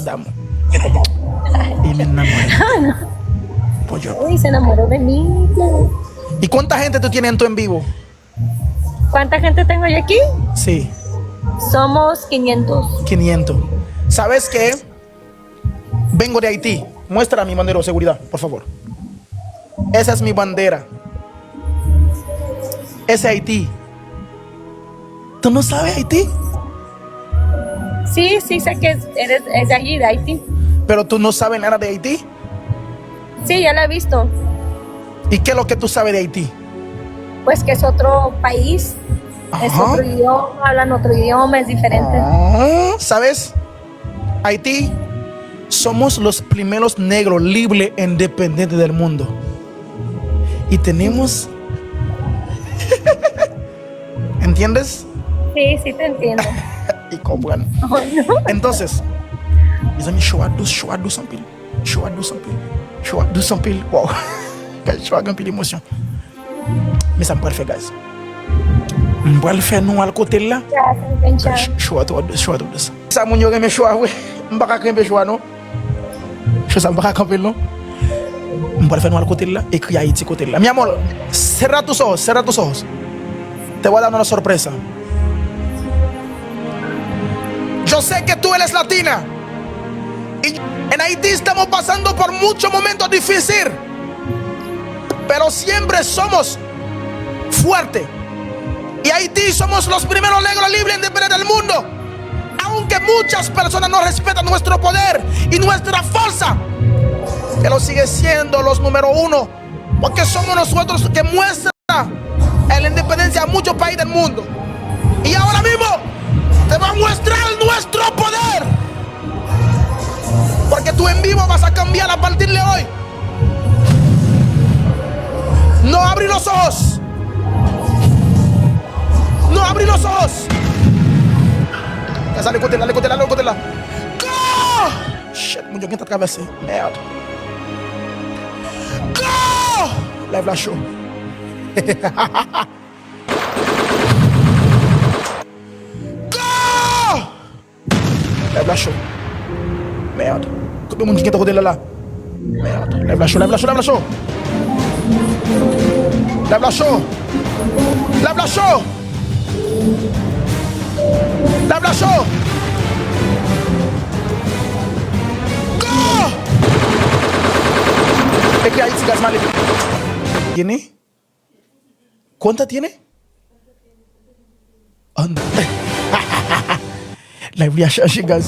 damos. Y me enamoré. Pues yo. Uy, se enamoró de mí. ¿Y cuánta gente tú tienes en tu en vivo? ¿Cuánta gente tengo yo aquí? Sí, Somos 500. 500. ¿Sabes qué? Vengo de Haití. Muestra mi bandera de seguridad, por favor. Esa es mi bandera. Es Haití. ¿Tú no sabes Haití? Sí, sí, sé que es de allí, de Haití. Pero tú no sabes nada de Haití. Sí, ya la he visto. ¿Y qué es lo que tú sabes de Haití? Pues que es otro país, es Ajá. otro idioma, hablan otro idioma, es diferente. ¿Sabes? Haití somos los primeros negros libres e independientes del mundo. Y tenemos... ¿Entiendes? Sí, sí te entiendo. Y comprendo. Oh, no. Entonces, mes amis, show a do sans pile. Show a do sans pile. Show a do sans pile. Wow. Show a un pile d'émotion. Mais ça me peut le faire, guys. Je vais le faire nous à côté là. Gracias, Bencha. Show a tout. Ça, mon yo, me show a, oui. Je vais pas show a, non? Je sais pas camper, non? Je vais le faire nous à côté là. Écrit Haïti côté là. Mi amor, cierra tus ojos, cierra tus ojos. Te voy a dar una sorpresa. Yo sé que tú eres latina. Y en Haití estamos pasando por muchos momentos difíciles. Pero siempre somos fuertes. Y Haití somos los primeros negros libres e independientes del mundo. Aunque muchas personas no respetan nuestro poder y nuestra fuerza, que lo sigue siendo los número uno. Porque somos nosotros que muestra la independencia a muchos países del mundo. Y ahora mismo te va a mostrar nuestro poder. Porque tú en vivo vas a cambiar a partir de hoy. No abrir los ojos. No abrir los ojos. Ya sale, cótela. Go! Shit, mucho que está atravesé. Merde. Go! Lève la show. Go! Lève la show. Merde. Tout le monde qui est à côté là. Merde. Lève la show. Lève la show. Go! Es que ahí sigas mal. ¿Tiene? ¿Cuánta tiene? Anda. La voy a changé, guys.